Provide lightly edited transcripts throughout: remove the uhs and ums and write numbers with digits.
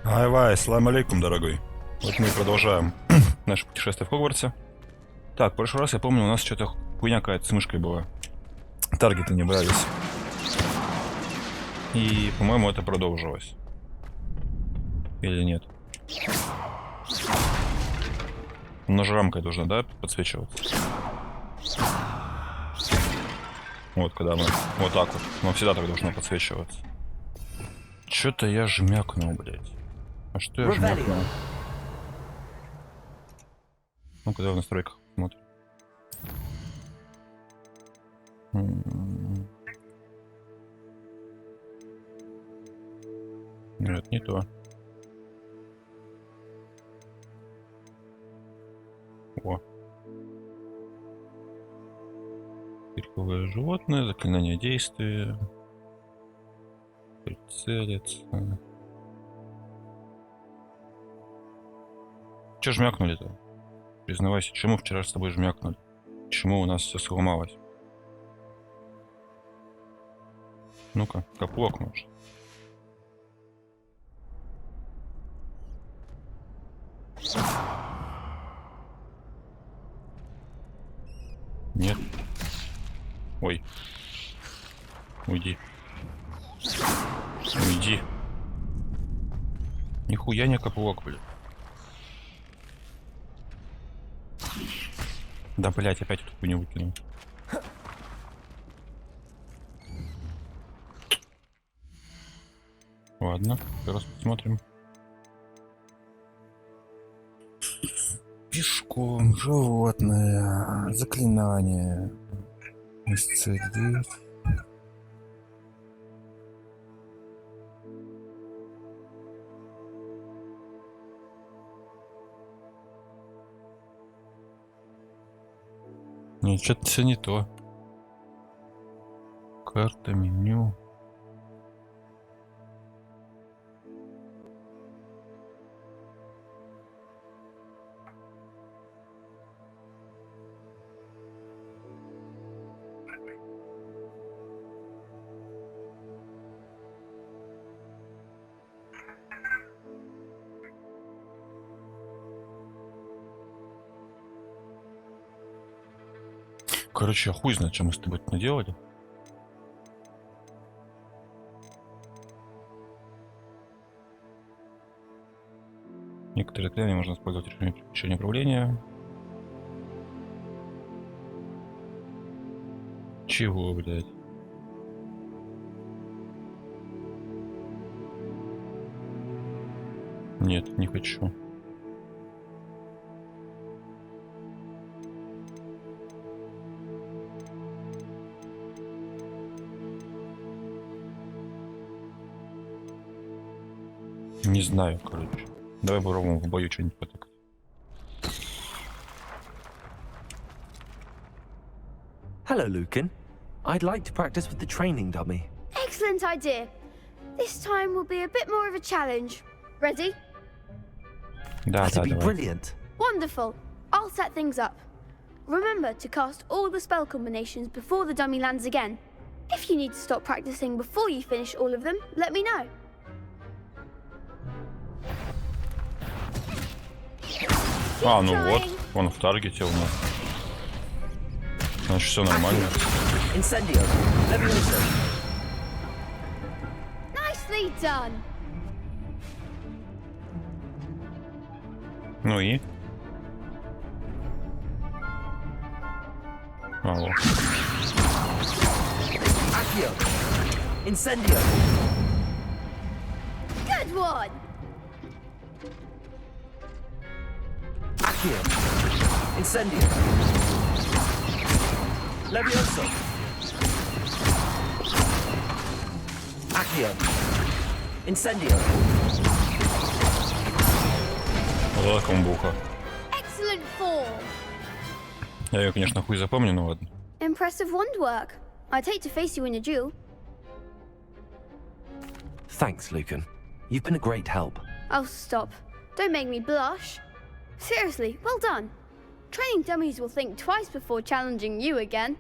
Ай-вай, салам алейкум, дорогой. Вот мы и продолжаем наше путешествие в Хогвартсе. Так, в прошлый раз, я помню, у нас что-то хуйня какая-то с мышкой была. Таргеты не брались. И, по-моему, это продолжилось. Или нет? Нож рамкой должна, да, подсвечиваться? Вот, когда мы... Вот так вот. Но всегда так должно подсвечиваться. Чё-то я жмякнул, блядь. А что я жмякнул? Ну, когда в настройках смотрим. Нет, не то. О. Пирковое животное, заклинание действия. Прицелиться. Че жмякнули-то? Признавайся, чему вчера с тобой жмякнули? Чему у нас все сломалось? Ну-ка, капок, может. Нет. Ой. Уйди. Уйди. Нихуя не капок, блядь. Да, блядь, опять эту хуйню выкинул. Ладно, сейчас посмотрим. Пешком, животное, заклинание. Исцелить. Нет, что-то все не то. Карта, меню. Короче, хуй знает, что мы с тобой наделали. Некоторые заклинания можно использовать решение управления. Чего, блядь? Нет, не хочу. Не знаю, короче. Давай попробуем в бою что-нибудь потыкать. Hello, Lucan. I'd like to practice with the training dummy. Excellent idea. This time will be a bit more of a challenge. Ready? Да, That'd be давай. brilliant. Wonderful. I'll set things up. Remember to cast all the spell combinations before the dummy lands again. If you need to stop practicing before you finish all of them, let me know. А, ну вот, он в таргете у нас. Значит, все нормально. Incendio. Levioso. Nicely done. Ну и? Алло. Accio. Incendio. Good one. Accio. Incendio. Levioso. Accio. Incendio. Вот это комбуха. Excellent form. Я ее, конечно, хуй запомню, но ладно. Impressive wand work. I'd hate to face you in a duel. Thanks, Lucan. You've been a great help. Oh, stop. Don't make me blush. Seriously, well done. Training dummies will think twice before challenging you again.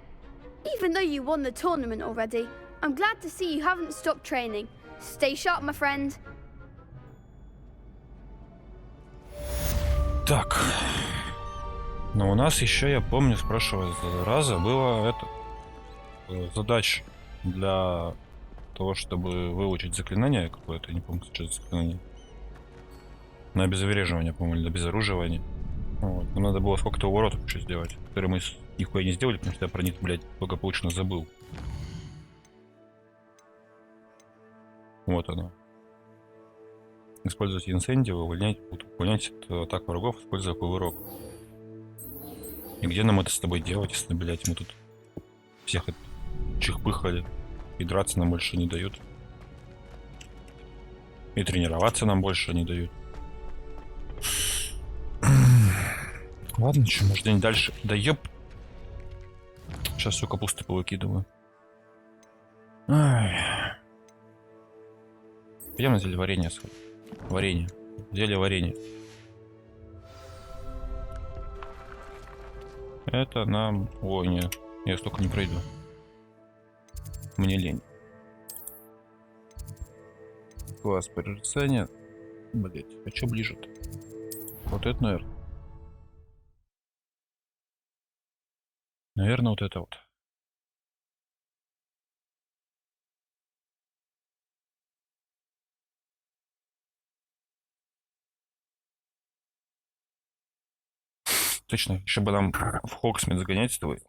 Even though you won the tournament already, I'm glad to see you haven't stopped training. Stay sharp, my friend. Но у нас еще, я помню, с прошлого раза было задача для того, чтобы выучить заклинание какое-то, не помню, что это заклинание. На обезвреживание, по-моему, или на обезоруживание. Вот. Нам надо было сколько-то уворотов еще сделать, которые мы нихуя не сделали, потому что я про них, блядь, благополучно забыл. Вот оно. Использовать инсендио, увольнять от атак врагов, используя кувырок. И где нам это с тобой делать, если, блядь, мы тут всех чихпыхали, и драться нам больше не дают. И тренироваться нам больше не дают. Ладно, что, может, день дальше. Да ёп. Сейчас всю капусту повыкидываю. Ай. Пойдем на зелье варенье сходить. Варенье. Зелье варенье. Это нам... Ой, нет. Я столько не пройду. Мне лень. Класс перерицания. Блять, а что ближе-то? Вот это, наверное. Наверное, вот это вот. Точно, еще бы нам в Хогсмит загонять с тобой.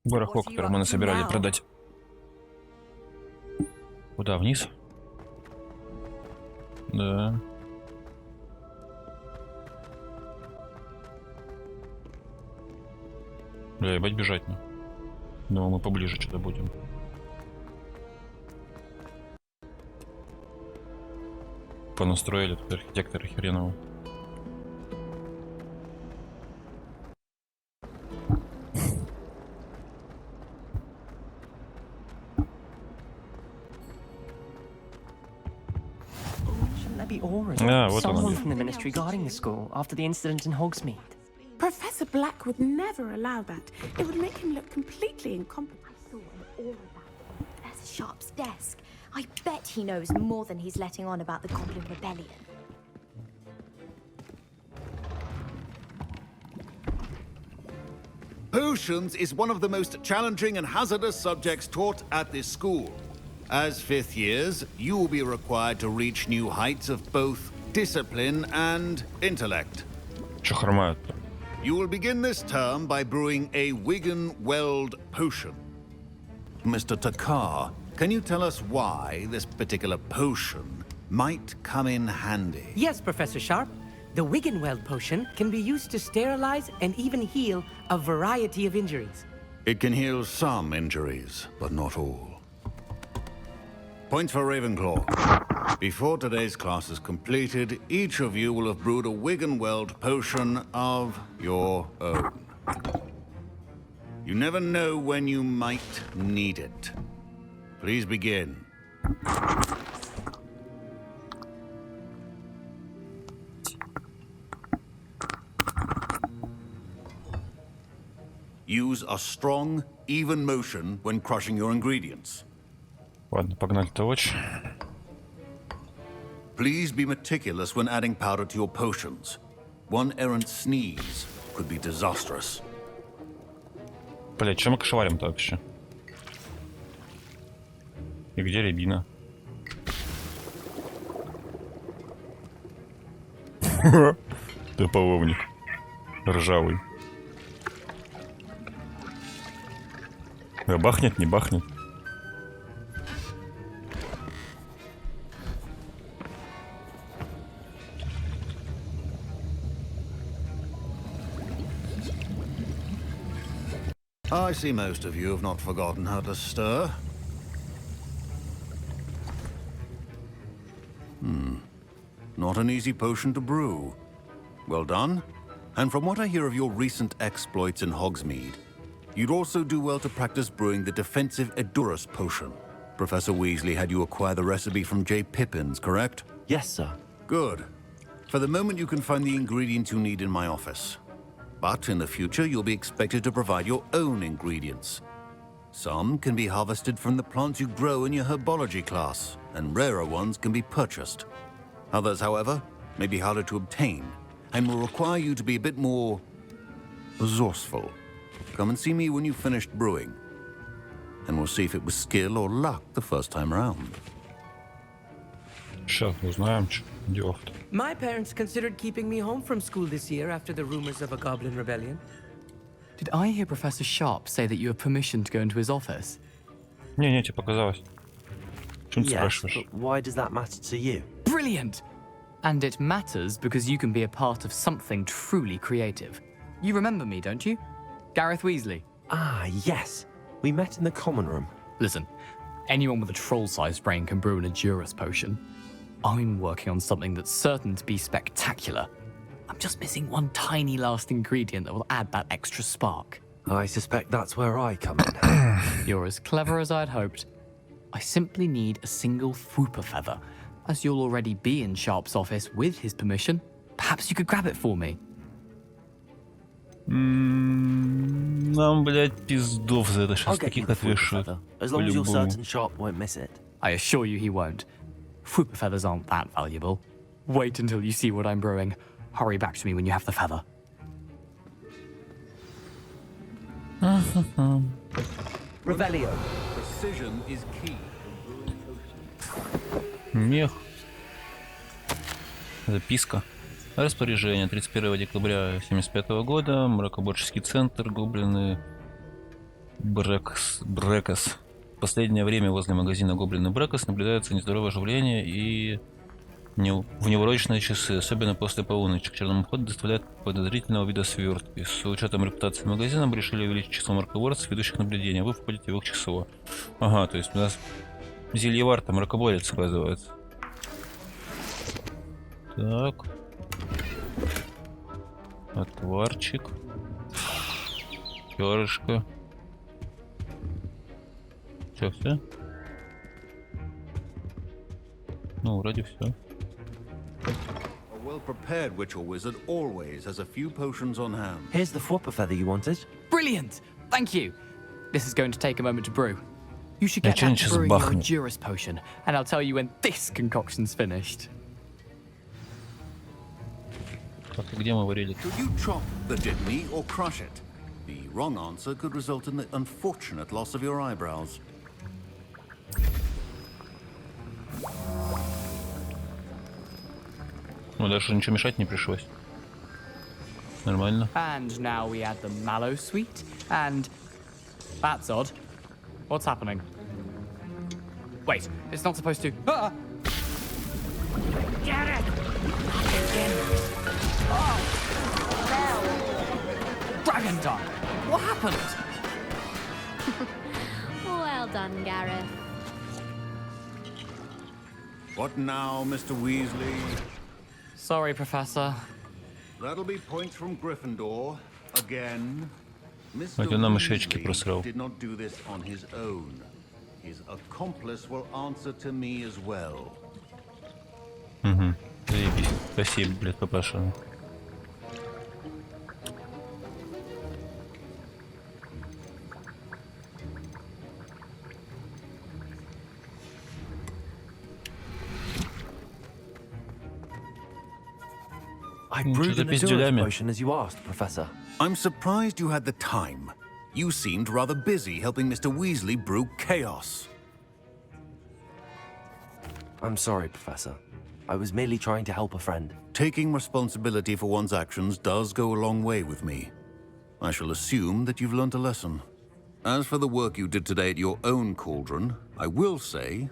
Барахло, которое мы насобирали продать. Куда, вниз? Да. Бля, ебать бежать, ну. Но мы поближе что-то будем. Понастроили тут архитекторы хреново. Вот Someone оно. from the ministry guarding the school after the incident in Hogsmeade. Professor Black would never allow that. It would make him look completely incompetent. I saw all of that. Professor Sharp's desk. I bet he knows more than he's letting on about the Goblin Rebellion. Potions is one of the most challenging and hazardous subjects taught at this school. As fifth years, you will be required to reach new heights of both discipline and intellect. Че хромают-то? You will begin this term by brewing a Wigan-Weld potion. Mr. Takar, can you tell us why this particular potion might come in handy? Yes, Professor Sharp. The Wiggenweld potion can be used to sterilize and even heal a variety of injuries. It can heal some injuries, but not all. Points for Ravenclaw. Before today's class is completed, each of you will have brewed a Wiggenweld potion of your own. You never know when you might need it. Please begin. Use a strong, even motion when crushing your ingredients. Ладно, погнали точь. Please be meticulous when adding powder to your potions. One errant sneeze could be disastrous. Блять, чем мы кошеварим-то вообще? И где рябина? Ты половник. Ржавый. Бахнет, не бахнет. I see most of you have not forgotten how to stir. Not an easy potion to brew. Well done. And from what I hear of your recent exploits in Hogsmeade, you'd also do well to practice brewing the defensive Edurus potion. Professor Weasley had you acquire the recipe from J. Pippins, correct? Yes, sir. Good. For the moment, you can find the ingredients you need in my office. But in the future, you'll be expected to provide your own ingredients. Some can be harvested from the plants you grow in your herbology class, and rarer ones can be purchased. Others, however, may be harder to obtain, and will require you to be a bit more resourceful. Come and see me when you've finished brewing. And we'll see if it was skill or luck the first time round. Сейчас узнаем, что делов-то. My parents considered keeping me home from school this year after the rumors of a goblin rebellion. Did I hear Professor Sharp say that you have permission to go into his office? Не, тебе показалось. Чем ты Yes, спрашиваешь? but why does that matter to you? Brilliant! And it matters because you can be a part of something truly creative. You remember me, don't you? Gareth Weasley. Ah, yes. We met in the common room. Listen, anyone with a troll-sized brain can brew an Edurus potion. I'm working on something that's certain to be spectacular. I'm just missing one tiny last ingredient that will add that extra spark. I suspect that's where I come in. You're as clever as I'd hoped. I simply need a single Fwooper feather. As you'll already be in Sharp's office with his permission, perhaps you could grab it for me. Нам, блядь, пиздов за это I'll сейчас get you таких the Fwooper отвешают. feather, as long as you're По-любому. certain Sharp won't miss it. I assure you he won't. Fwooper feathers aren't that valuable. Wait until you see what I'm brewing. Hurry back to me when you have the feather. Revelio. Precision is key. Мех. Записка. Распоряжение. 31 декабря 1975 года. Мракоборческий центр. Гоблины. Брекос. В последнее время возле магазина Гоблины Брекос наблюдается нездоровое оживление и внеурочные часы, особенно после полуночи. К черному входу доставляют подозрительного вида свертки. С учетом репутации магазина мы решили увеличить число мракоборцев, ведущих наблюдения. Вы входите в их число. Ага, то есть у нас зельевар-то мракоборец, оказывается. Так. Отварчик. Перышко. Все? Ну, вроде все. A well-prepared witch or wizard always has a few potions on hand. Here's the Fwooper feather you wanted. Brilliant! Thank you! This is going to take a moment to brew. You should get Зачем back to сейчас brewing your бахнет? Edurus potion, and I'll tell you when this concoction's finished. Так, и где мы варили? Could you chop the Didney or crush it? The wrong answer could result in the unfortunate loss of your eyebrows. Ну, даже ничего мешать не пришлось. Нормально. And now we add the mallow sweet, and... That's odd. What's happening? Wait, it's not supposed to... Ah! Get it! Again. Oh! No! Dragon Dog! What happened? Well done, Gareth. What now, Mr. Weasley? Sorry, Professor. That'll be points from Gryffindor. Again. Mr. Это нам еще очки Weasley просрал. did not do this on his own. His accomplice will answer to me as well. Угу. Заебись. Спасибо, блядь, папаша. I Что brewed за an Edurus пиздюлями? potion as you asked, Professor. I'm surprised you had the time. You seemed rather busy helping Mr. Weasley brew chaos. I'm sorry, Professor. I was merely trying to help a friend. Taking responsibility for one's actions does go a long way with me. I shall assume that you've learnt a lesson. As for the work you did today at your own cauldron, I will say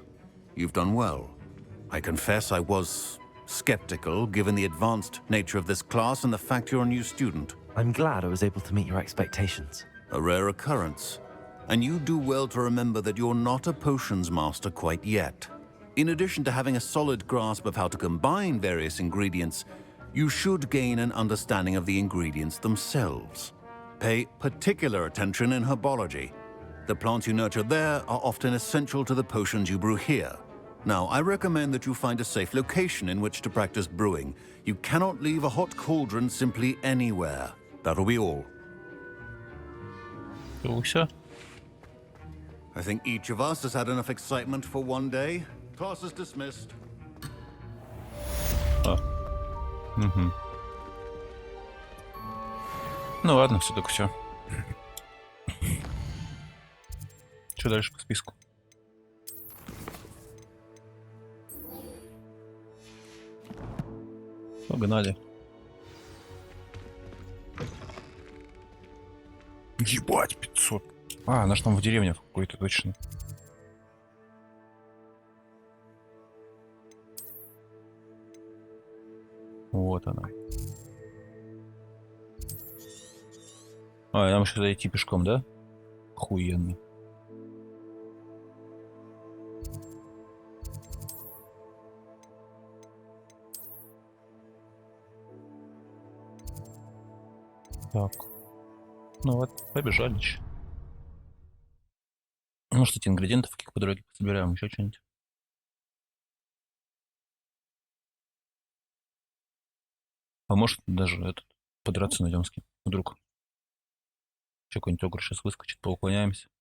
you've done well. I confess I was skeptical given the advanced nature of this class and the fact you're a new student. I'm glad I was able to meet your expectations. A rare occurrence. And you do well to remember that you're not a potions master quite yet. In addition to having a solid grasp of how to combine various ingredients, you should gain an understanding of the ingredients themselves. Pay particular attention in herbology. The plants you nurture there are often essential to the potions you brew here. Now, I recommend that you find a safe location in which to practice brewing. You cannot leave a hot cauldron simply anywhere. That'll be all. Все. I think each of us has had enough excitement for one day. Class is dismissed. Угу. Ну ладно, все так все. Что дальше по списку? Погнали. Ебать, 500. А, она ж там в деревне в какой-то точно. Вот она. А, нам еще зайти пешком, да? Охуенно. Так. Ну вот, побежали. Может, эти ингредиентов каких по дороге собираем, еще что-нибудь. А может, даже этот подраться найдем с кем. Вдруг. Еще какой-нибудь огр сейчас выскочит, поуклоняемся. —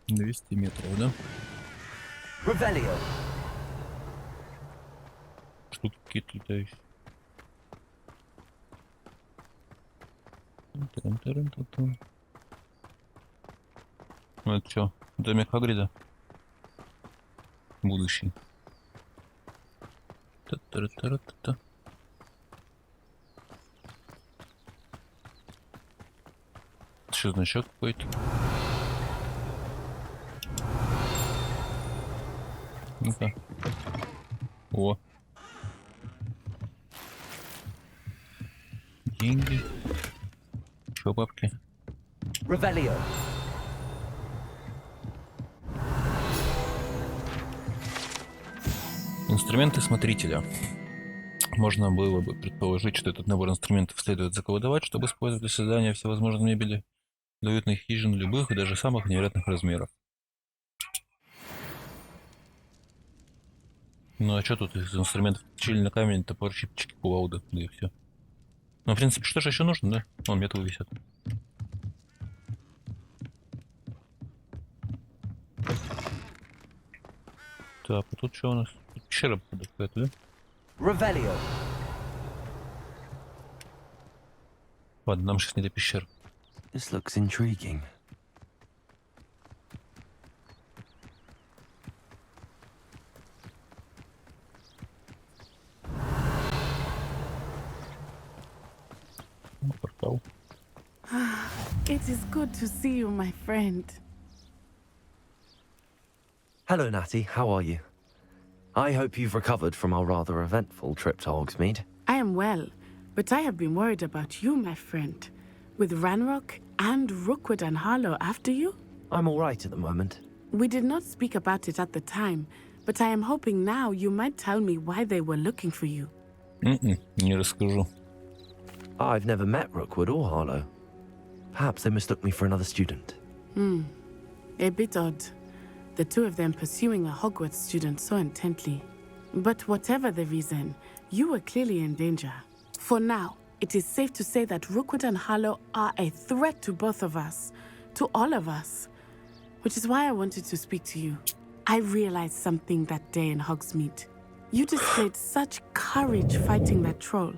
200 метров, да? Revelio. Штуки какие-то летающие. Ну это что? Домик Хагрида. Будущий. Та-та-та-та-та. Что, значок какой-то? Ну-ка. О. Деньги. Чё, бабки? Revelio. Инструменты смотрителя. Можно было бы предположить, что этот набор инструментов следует заколдовать, чтобы использовать для создания всевозможной мебели для уютных хижин любых и даже самых невероятных размеров. Ну а что тут из инструментов? Чили камень, топор, щипчики, кувалда, да и все. Ну, в принципе, что же еще нужно, да? Вон метлы висят. Так, а тут что у нас? Тут пещера какая-то, да? Revelio. Ладно, нам сейчас не до пещер. This looks intriguing. Портал. It is good to see you, my friend. Hello, Natty. How are you? I hope you've recovered from our rather eventful trip to Hogsmeade. I am well, but I have been worried about you, my friend. With Ranrock and Rookwood and Harlow after you? I'm all right at the moment. We did not speak about it at the time, but I am hoping now you might tell me why they were looking for you. Не расскажу. I've never met Rookwood or Harlow. Perhaps they mistook me for another student. A bit odd. The two of them pursuing a Hogwarts student so intently. But whatever the reason, you were clearly in danger. For now, it is safe to say that Rookwood and Harlow are a threat to both of us. To all of us. Which is why I wanted to speak to you. I realized something that day in Hogsmeade. You displayed such courage fighting that troll.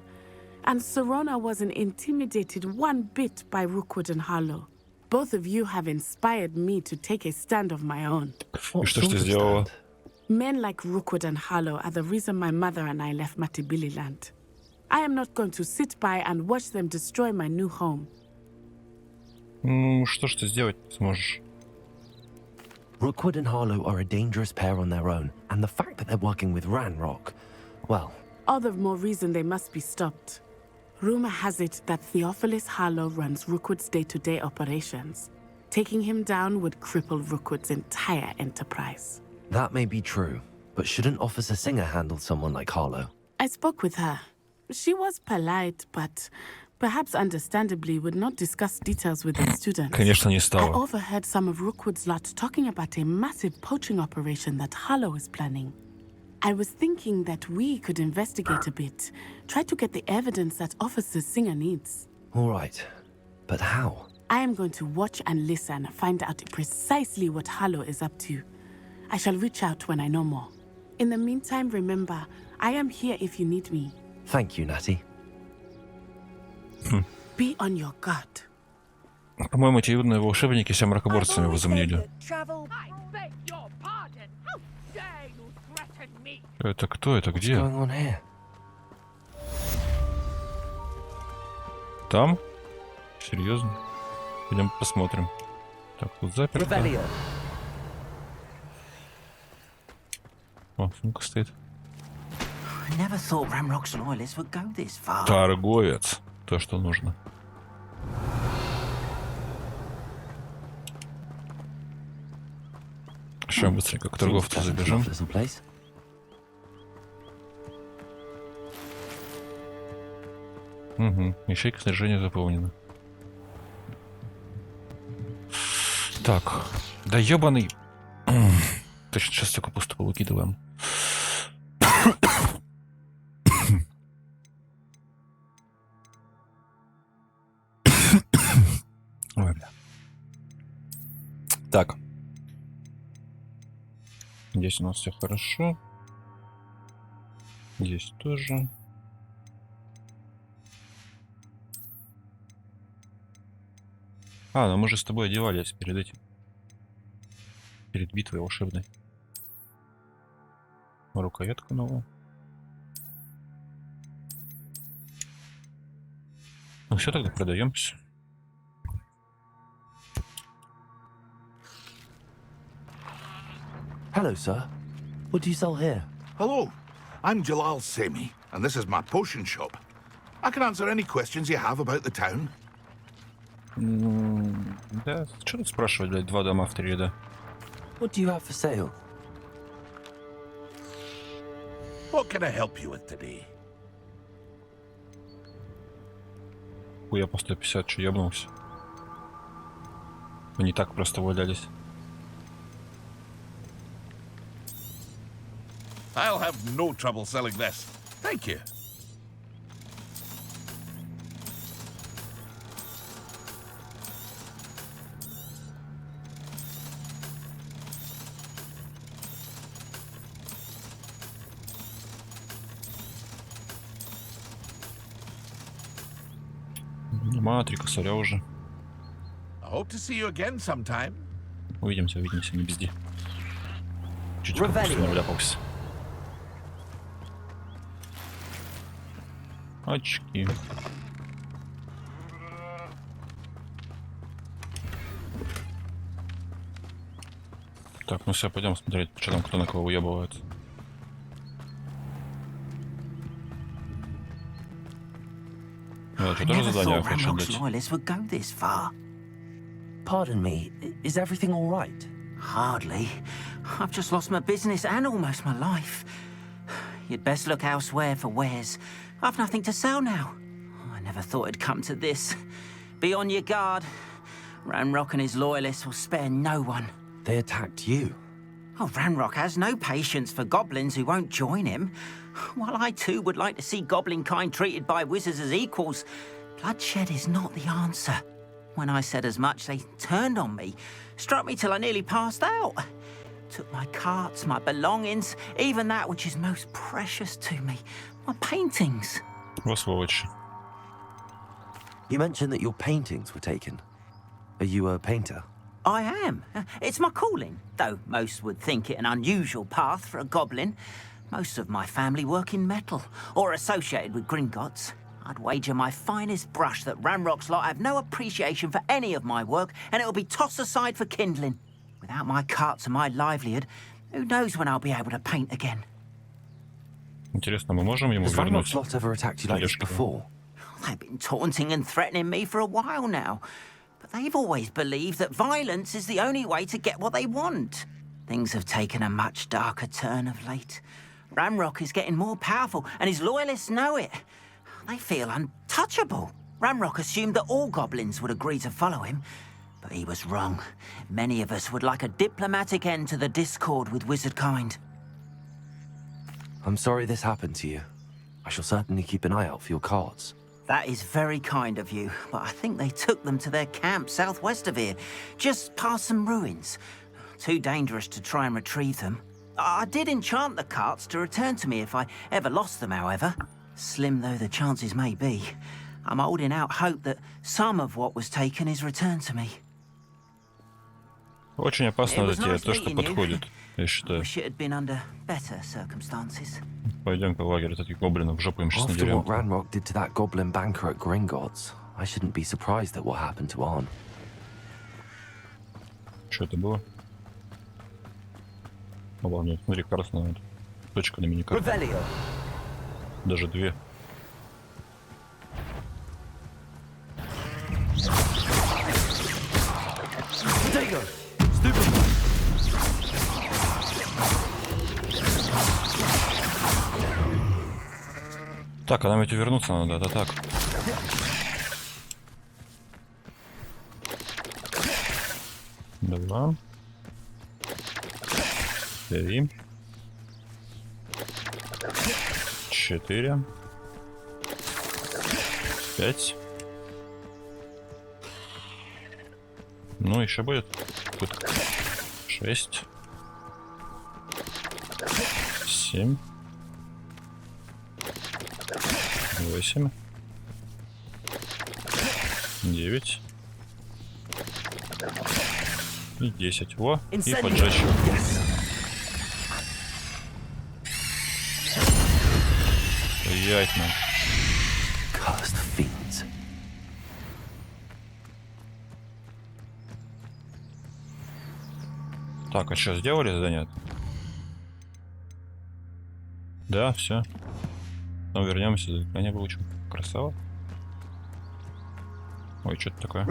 And Serona wasn't intimidated one bit by Rookwood and Harlow. Both of you have inspired me to take a stand of my own. И что ж ты сделала? Men like Rookwood and Harlow are the reason my mother and I left Matibili land. I am not going to sit by and watch them destroy my new home. Ну, что ж ты сделать сможешь? Rookwood and Harlow are a dangerous pair on their own, and the fact that they're working with Ranrock, well... All the more reason they must be stopped. Rumor has it that Theophilus Harlow runs Rookwood's day-to-day operations. Taking him down would cripple Rookwood's entire enterprise. That may be true, but shouldn't Officer Singer handle someone like Harlow? I spoke with her. She was polite, but perhaps understandably, would not discuss details with the students. Конечно, не I стала. overheard some of Rookwood's lot talking about a massive poaching operation that Harlow is planning. I was thinking that we could investigate a bit, try to get the evidence that Officer Singer needs. All right. But how? I am going to watch and listen, find out precisely what Harlow is up to. I shall reach out when I know more. In the meantime, remember, I am here if you need me. Thank you, Natty. Be on your guard. По-моему, эти юные волшебники себя мракоборцами возомнили. Это кто? Это What's где? going on here? Там? Серьезно? Пойдем посмотрим. Так, тут заперто. Revelio. О, сумка стоит. I never thought Ramrock's loyalists would go this far. Торговец. То, что нужно. Сейчас быстренько к торговцу забежим. Little place. Угу. Ячейка снаряжения заполнена. Так. Да ебаный. Точно, сейчас только пусто выкидываем. Ой, бля. Так. Здесь у нас все хорошо. Здесь тоже. А, ну мы же с тобой одевались перед этим. Перед битвой волшебной. Рукоятка новая. Ну все, тогда продаемся. Hello, sir. What do you sell here? Hello, I'm Jalal Semi, and this is my potion shop. I can answer any questions you have about the town. Да, что тут спрашивать, блядь, два дома в 3 ряда. What do you have for sale? What can I help you with today? Хуя по 150, что ебнулся. Мы не так просто валялись. I'll have no trouble selling this. Thank you. Нема 3 косаря уже. I hope to see you again sometime. Увидимся, не безди. Чуть капусту не вляпался. Очки. Так, ну все, пойдем смотреть, что там кто на кого уебывает. I never thought Ramrock's loyalists would go this far. Pardon me, is everything all right? Hardly. I've just lost my business and almost my life. You'd best look elsewhere for wares. I've nothing to sell now. I never thought it'd come to this. Be on your guard. Ramrock and his loyalists will spare no one. They attacked you. Oh, Ramrock has no patience for goblins who won't join him. While I too would like to see goblin kind treated by wizards as equals, bloodshed is not the answer. When I said as much, they turned on me, struck me till I nearly passed out. Took my carts, my belongings, even that which is most precious to me, my paintings. You mentioned that your paintings were taken. Are you a painter? I am. It's my calling, though most would think it an unusual path for a goblin. Most of my family work in metal, or associated with Gringotts. I'd wager my finest brush that Ramrock's lot have no appreciation for any of my work, and it'll be tossed aside for kindling. Without my carts and my livelihood, who knows when I'll be able to paint again? Интересно, мы можем ему Has вернуть? Ramrock's lot ever attacked you like this before? They've been taunting and threatening me for a while now. But they've always believed that violence is the only way to get what they want. Things have taken a much darker turn of late. Ramrock is getting more powerful, and his loyalists know it. They feel untouchable. Ranrock assumed that all goblins would agree to follow him, but he was wrong. Many of us would like a diplomatic end to the discord with wizard kind. I'm sorry this happened to you. I shall certainly keep an eye out for your cards. That is very kind of you, but I think they took them to their camp southwest of here, just past some ruins. Too dangerous to try and retrieve them. I did enchant the carts to return to me if I ever lost them, however. Slim though the chances may be, I'm holding out hope that some of what was taken is returned to me. Очень опасно затея, то, что подходит, я считаю. Wish it had been under better circumstances. Пойдем-ка в лагерь таких гоблинов, в жопу им сейчас After надерем. what Ranrock did to that goblin banker at Gringotts, I shouldn't be surprised at what happened to Arn. Что это было? Ну ладно, нет, смотри, красная точка на миникарте. Даже две. Так, а нам ведь вернуться надо, да так. Два. Три. 4. 5. Ну, еще будет. 6. 7. 8. 9. И 10. Во, и поджечь. Приятно. Так, а что, сделали задание? Да, все. Ну, вернемся, задание получим. Красава. Ой, что-то такое.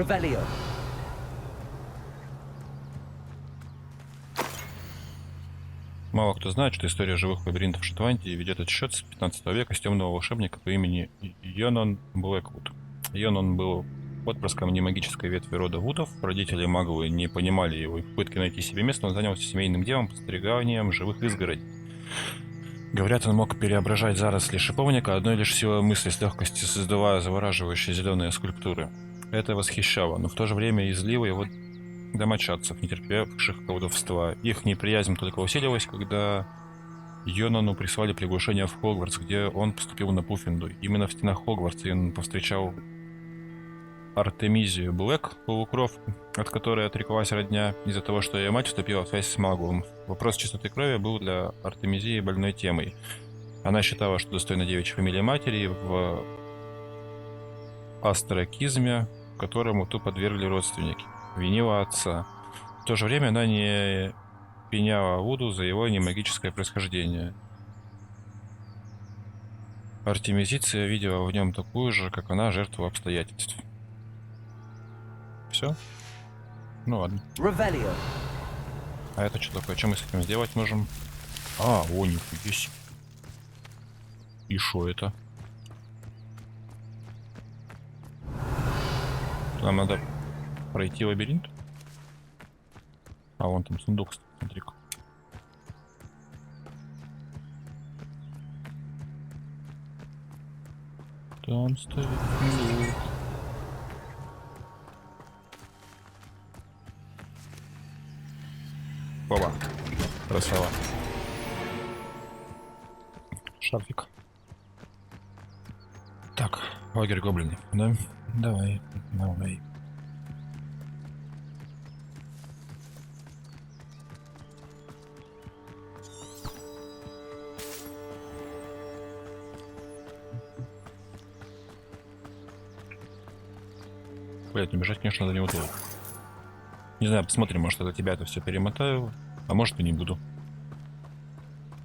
Мало кто знает, что история живых лабиринтов Шотландии ведет отсчет с 15 века с темного волшебника по имени Йонон Блэквуд. Йонон был отпрыском немагической ветви рода Вудов. Родители маговые не понимали его, и в попытке найти себе место он занялся семейным делом, подстриганием живых изгородей. Говорят, он мог преображать заросли шиповника одной лишь силой мысли с легкостью, создавая завораживающие зеленые скульптуры. Это восхищало, но в то же время и злило его домочадцев, не терпевших колдовства. Их неприязнь только усилилась, когда Йонану прислали приглашение в Хогвартс, где он поступил на Пуффинду. Именно в стенах Хогвартса он повстречал Артемизию Блэк, полукровку, от которой отреклась родня из-за того, что ее мать вступила в связь с Магуом. Вопрос чистоты крови был для Артемизии больной темой. Она считала, что достойна девичьей фамилии матери в астракизме, которому ту подвергли родственники. Винила отца. В то же время она не пеняла Вуду за его немагическое происхождение. Артемизиция видела в нем такую же, как она, жертву обстоятельств. Все? Ну ладно. А это что такое? Что мы с этим сделать можем? А, о, нихуя себе. И шо это? Нам надо пройти лабиринт? А вон там сундук, смотри-ка. Там стоит сундук. Опа. Красава. Шарфик. Так, лагерь гоблинов, да? Давай, давай. Блять, не бежать, конечно, надо не удобно. Не знаю, посмотрим, может, это тебя это все перемотаю, а может и не буду.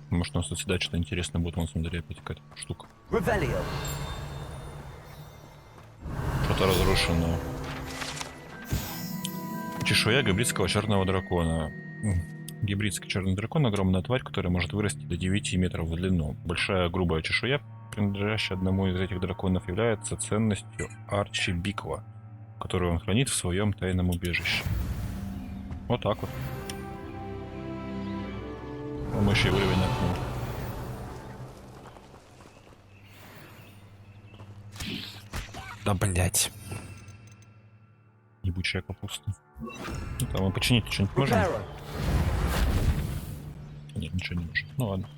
Может, у нас тут всегда что-то интересное будет, вон, смотри, опять какая-то штука. Что-то разрушенное. Чешуя гибридского черного дракона. Гибридский черный дракон — огромная тварь, которая может вырасти до 9 метров в длину. Большая грубая чешуя принадлежащий одному из этих драконов, является ценностью Арчи Бикла, которую он хранит в своем тайном убежище. Вот так вот. Мы еще и уровень окнул. Да блять. Ебучая капуста. Ну там мы починить что-нибудь можем? Нет, ничего не можем. Ну ладно.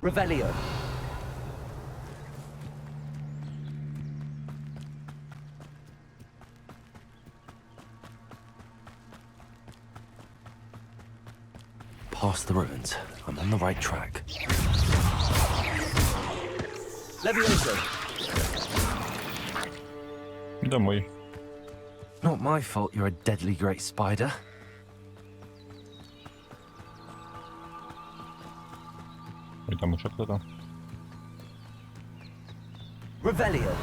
Revelio. Past the ruins. I'm on the right track. Levioso. Домой. Not my fault you're a deadly great spider. И там еще кто-то. Revelio.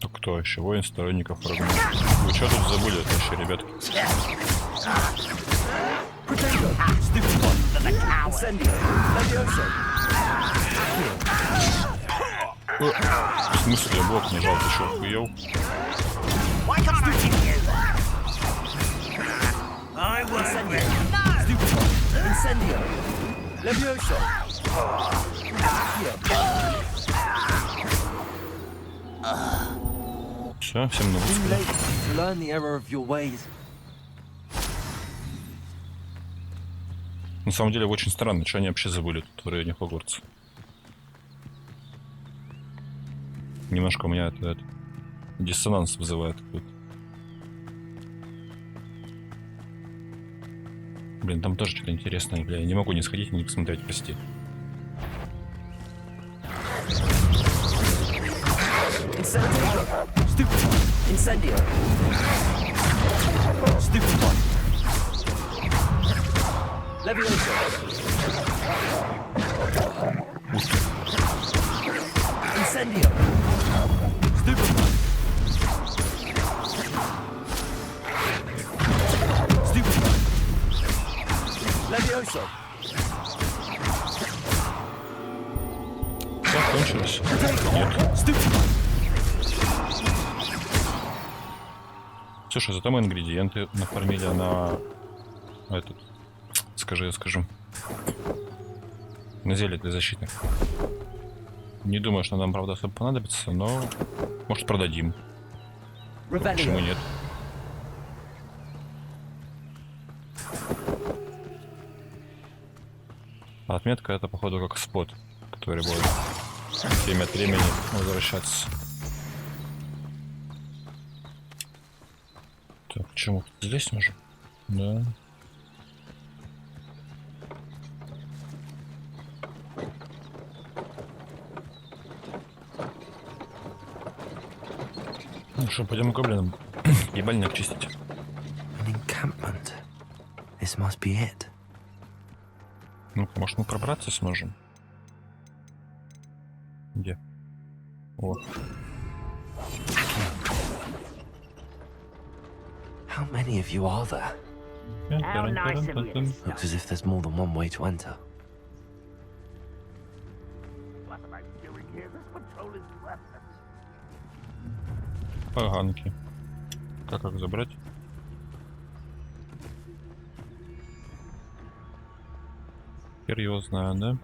Ну кто еще? Воин сторонников врага. Вы что тут забыли вообще, ребятки? В смысле, я блок нажал, ты что, охуел? Все, всем на На самом деле очень странно, что они вообще забыли тут в районе Хогвартса. Немножко у меня это диссонанс вызывает какой-то. Блин, там тоже что-то интересное, бля, я не могу не сходить и не посмотреть, прости. Incendio. Levioso. Incendio. Stupefy. Stupefy. Levioso. Закончилось? Нет. Слушай, зато мы ингредиенты нафармили на этот, скажу, на зелье для защиты. Не думаю, что нам, правда, особо понадобится, но может продадим. Почему нет? А отметка это, походу, как спот, который будет время от времени возвращаться. Так, почему? Здесь можно? Да. Ну что, пойдем к гоблинам. Ебальник чистить. An encampment. This must be it. Ну-ка, может мы пробраться сможем? Где? О. How many of you are there? Looks as if there's more than one way to enter. Поганки. Как их забрать? Теперь его знаю, да?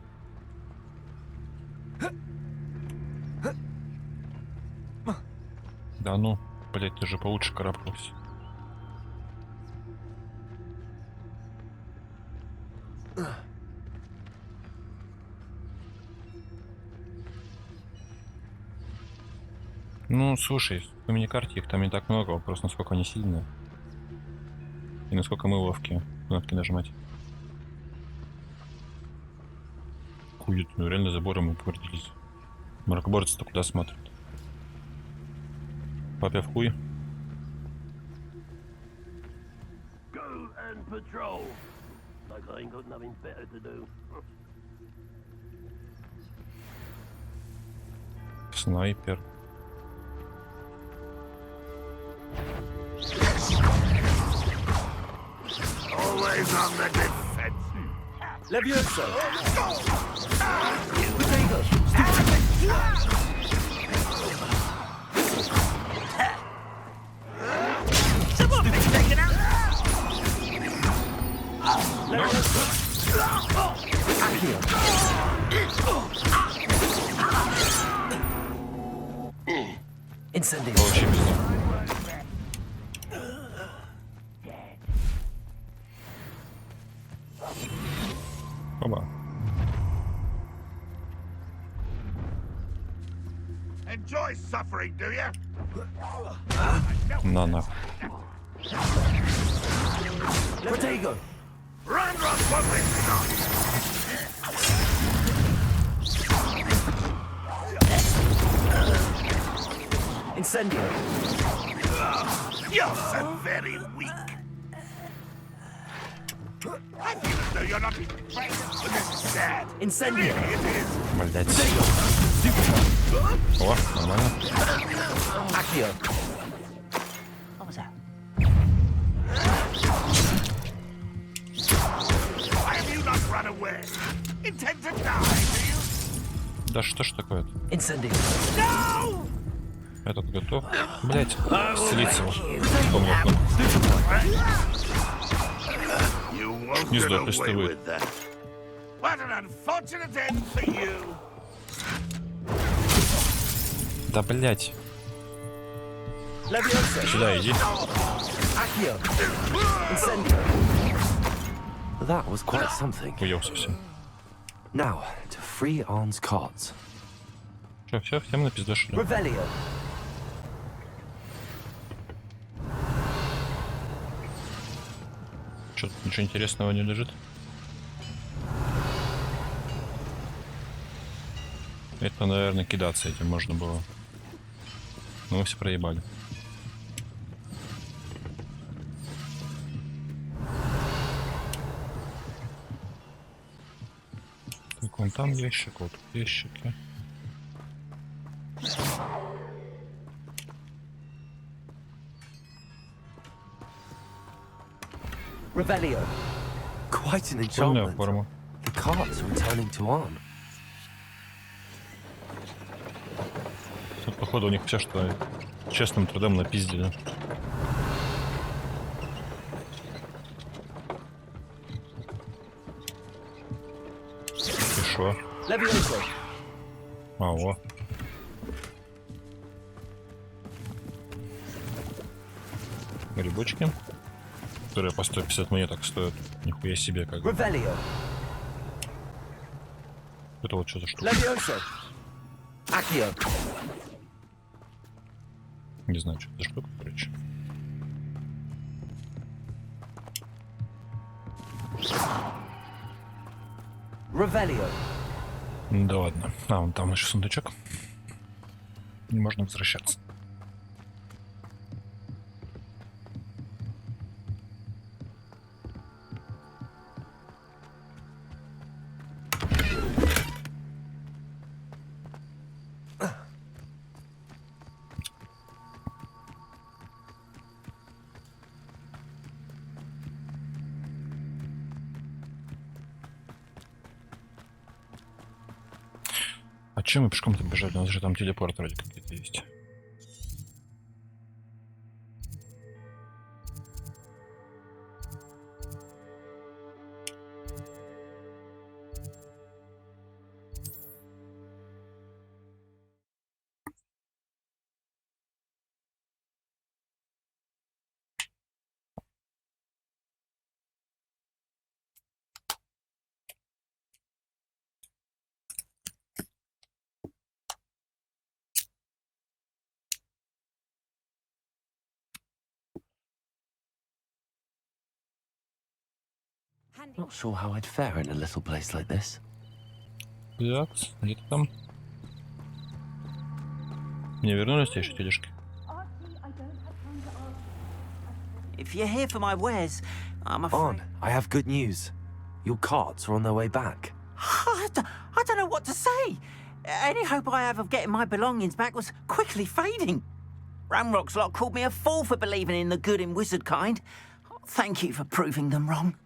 Да ну, блять, ты же получше карабкался. Ну, слушай, в миникарте их там не так много, вопрос, насколько они сильные. И насколько мы ловкие кнопки нажимать. Хуй, ну реально забором мы повредились. Мракоборцы-то куда смотрят? Папе в хуй. Снайпер. always on the defensive. Levioso! Someone been taken out! Incendio. Очень везде. Оба. Enjoy suffering, do you? На. Protego! Ranrock won't let me on. Incendio! You're so very weak. I feel as though you're not being trained. This is sad. Incendio! Really, it is. Блять. О, нормально. Accio! What was that? Why have you not run away? Intend to die, do you? Да что ж такое-то? Incendio! No! Этот готов. Блять. Слиться. Вспомнил. You won't Не get сдох, away если вы. with that. What an unfortunate end for you. Да блять. Levioso! Сюда иди. Accio! Incendio! That was quite something. Уел совсем. Now, to free Arn's cards. Все, всем напиздошили. Revelio! Что-то ничего интересного не лежит. Это, наверное, кидаться этим можно было. Но мы все проебали. Так, вон там ящик, вот тут ящики. Revelio! Quite an Прикольная enchantment. форма. The cards are returning to Arn. Тут, походу, у них все, что честным трудом напиздили. И шо? Levioso! А, во. Грибочки, которые по 150 монеток стоят. Нихуя себе, как бы. Revelio! Это вот что за штука. Levioso! Accio! Не знаю, что за штука, короче. Revelio! Да ладно. А, вон там еще сундучок. Можно возвращаться. А чем мы пешком-то бежать? У нас же там телепорт вроде какие-то есть. Not sure how I'd fare in a little place like this. Так, где-то там. Не вернулись те еще тележки? If you're here for my wares, I'm afraid... Arn, I have good news. Your cards are on their way back. I don't know what to say. Any hope I have of getting my belongings back was quickly fading. Ramrock's lot called me a fool for believing in the good in wizard kind. Thank you for proving them wrong.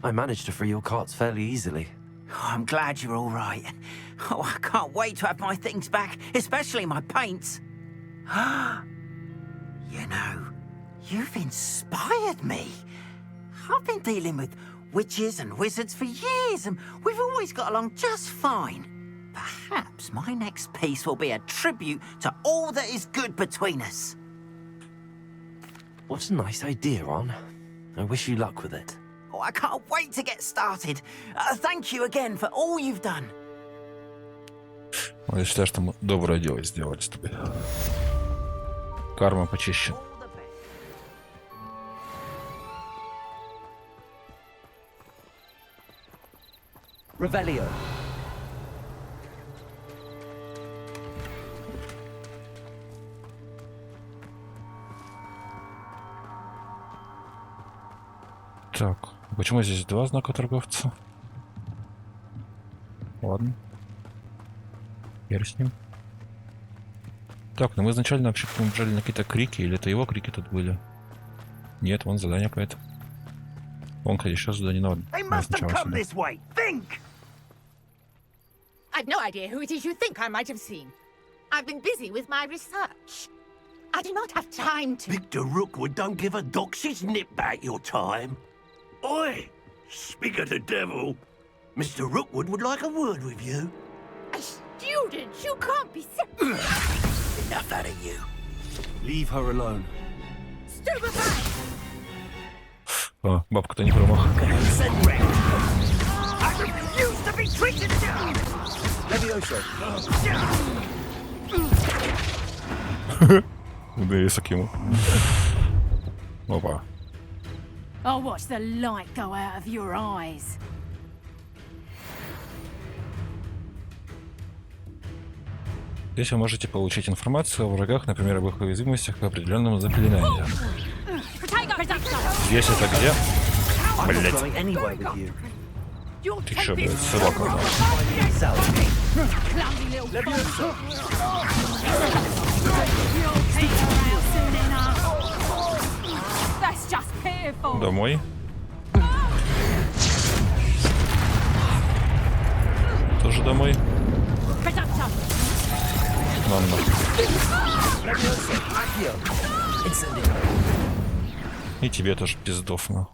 I managed to free your carts fairly easily. Oh, I'm glad you're all right. Oh, I can't wait to have my things back, especially my paints. You know, you've inspired me. I've been dealing with witches and wizards for years, and we've always got along just fine. Perhaps my next piece will be a tribute to all that is good between us. What a nice idea, Ron. I wish you luck with it. Oh, I can't wait to get started. Thank you again for all you've done. Я считаю, что мы доброе дело сделали с тобой. Карма почищена. Revelio. Так, почему здесь два знака торговца? Ладно. Хер с ним. Так, ну мы изначально вообще побежали на какие-то крики, или это его крики тут были? Нет, вон задание какое-то. Вон, кстати, еще задание надо. I've no idea who it is you think I might have seen. I've been busy with my research. I do not have time to... Victor Rookwood don't give a doxy's nip back your time. Oi! Speak of the devil. Mr. Rookwood would like a word with you. A student? You can't be... Enough out of you. Leave her alone. Stupefy! А, бабка-то не промах. I refuse to be treated down! Да и ему. Опа. I'll watch the light go out of your eyes. Здесь вы можете получить информацию о врагах, например, об их уязвимостях к определенным заклинаниям. Здесь это где? Блять. Ты чё, блядь, собака? Домой. Тоже домой. Ладно. И тебе тоже пиздов, ну.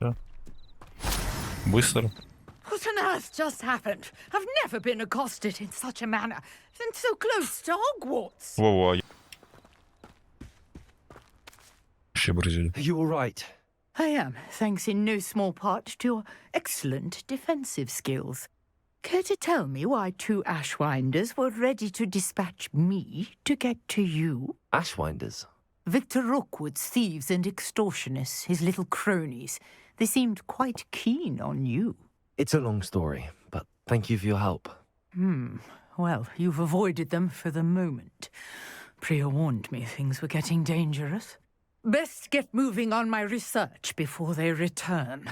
Да. Быстро. What on earth just happened? I've never been accosted in such a manner, and so close to Hogwarts. Во-во. Are you all right? I am, thanks in no small part to your excellent defensive skills. Care to tell me why two Ashwinders were ready to dispatch me to get to you? Ashwinders? Victor Rookwood's thieves and extortionists, his little cronies. They seemed quite keen on you. It's a long story, but thank you for your help. Well, you've avoided them for the moment. Priya warned me things were getting dangerous. Best get moving on my research before they return.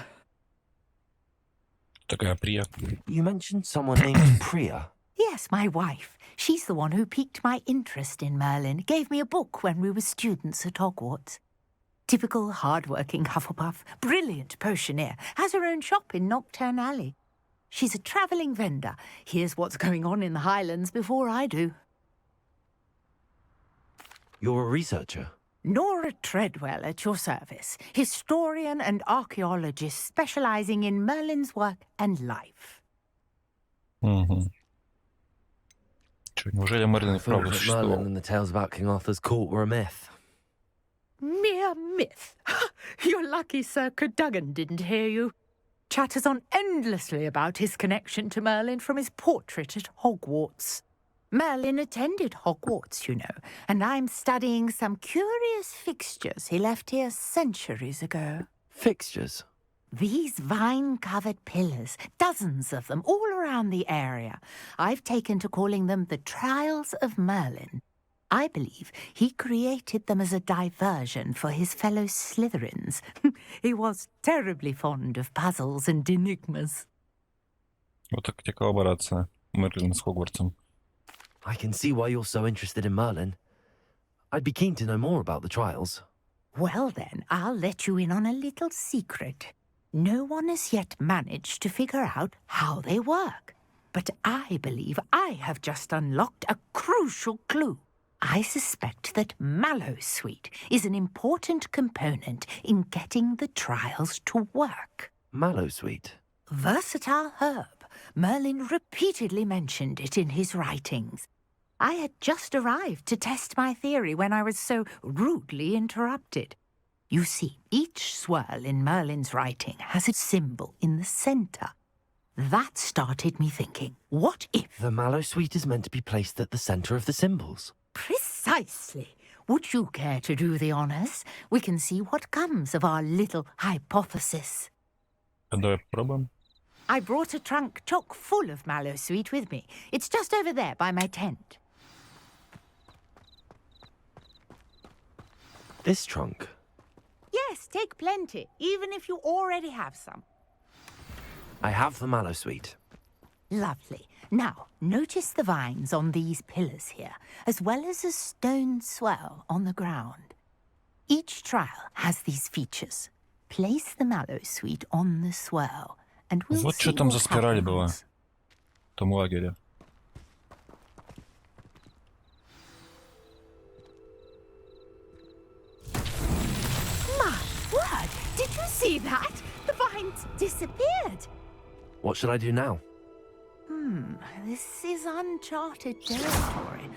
Такая Priya. You mentioned someone named Priya. Yes, my wife. She's the one who piqued my interest in Merlin. Gave me a book when we were students at Hogwarts. Typical hard-working Hufflepuff, brilliant potioneer, has her own shop in Knockturn Alley. She's a travelling vendor. Hears what's going on in the Highlands before I do. You're a researcher? Nora Treadwell at your service, historian and archaeologist specialising in Merlin's work and life. Угу. Чё, неужели Мерлин правда Merlin существовал? and the tales about King Arthur's court were a myth. Mere myth. You're lucky Sir Cadogan didn't hear you. Chatters on endlessly about his connection to Merlin from his portrait at Hogwarts. Merlin attended Hogwarts, you know, and I'm studying some curious fixtures he left here centuries ago. Fixtures? These vine-covered pillars, dozens of them, all around the area. I've taken to calling them the Trials of Merlin. I believe he created them as a diversion for his fellow Slytherins. He was terribly fond of puzzles and enigmas. Вот так тебе коллаборация Мерлина с Хогвартсом. I can see why you're so interested in Merlin. I'd be keen to know more about the trials. Well then, I'll let you in on a little secret. No one has yet managed to figure out how they work. But I believe I have just unlocked a crucial clue. I suspect that mallowsweet is an important component in getting the trials to work. Mallowsweet? Versatile herb. Merlin repeatedly mentioned it in his writings. I had just arrived to test my theory when I was so rudely interrupted. You see, each swirl in Merlin's writing has a symbol in the center. That started me thinking, what if... The mallowsweet is meant to be placed at the center of the symbols. Precisely. Would you care to do the honors? We can see what comes of our little hypothesis. Давай попробуем. I brought a trunk chock full of mallowsweet with me. It's just over there by my tent. This trunk? Yes, take plenty, even if you already have some. I have the mallowsweet. Lovely. Now, notice the vines on these pillars here, as well as a stone swell on the ground. Each trial has these features. Place the mallowsweet on the swirl, and we'll Вот see что там what за спираль была happens. в том лагере. My word! Did you see that? The vines disappeared. What should I do now? This is uncharted territory.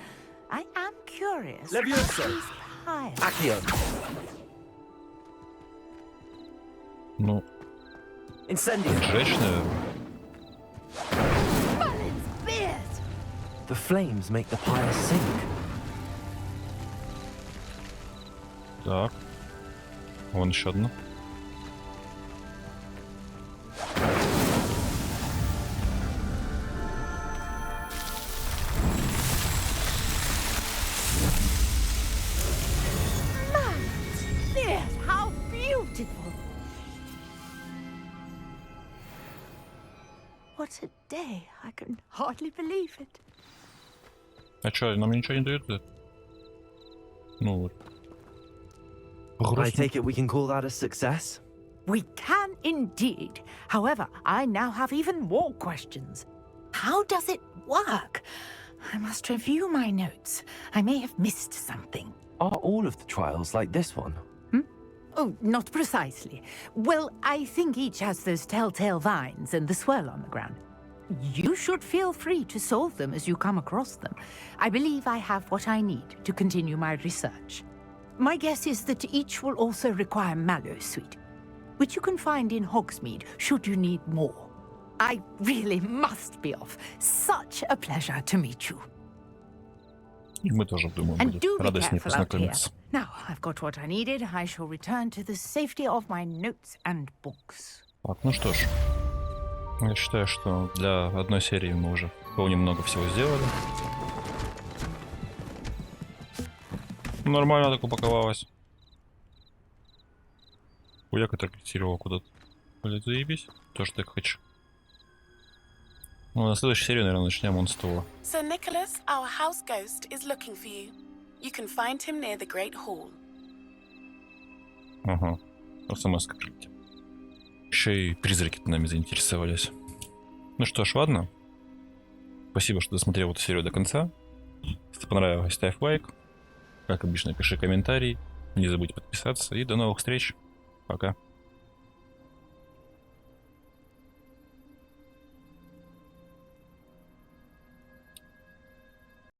I am curious. Levioso. about these piles. Accio. Ну, Incendio. жечь, наверное. Merlin's beard! The flames make the pyre sink. Так. Вон еще одна. Beard, how beautiful! What a day. I can hardly believe it. А чё, нам ничего не дают за это? Ну вот. I Грустно. take it we can call that a success? We can indeed. However, I now have even more questions. How does it work? I must review my notes. I may have missed something. Are all of the trials like this one? Oh, not precisely. Well, I think each has those telltale vines and the swirl on the ground. You should feel free to solve them as you come across them. I believe I have what I need to continue my research. My guess is that each will also require mallowsweet, which you can find in Hogsmeade should you need more. I really must be off. Such a pleasure to meet you. И мы тоже, думаю, And будет do be радостнее careful out here. познакомиться. Now, I've got what I needed. I shall return to the safety of my notes and books. Так, ну что ж. Я считаю, что для одной серии мы уже вполне много всего сделали. Нормально так упаковалось. Хуяк отрекетировал куда-то. Блин, заебись. Тоже так хочу. Ну, на следующей серии, наверное, начнем он с того. Sir Nicholas, our house ghost, is looking for you. You can find him near the Great Hall. Ага. СМС-ка прилетела. Еще и призраки нами заинтересовались. Ну что ж, ладно. Спасибо, что досмотрел эту серию до конца. Если понравилось, ставь лайк. Как обычно, пиши комментарий. Не забудь подписаться. И до новых встреч. Пока.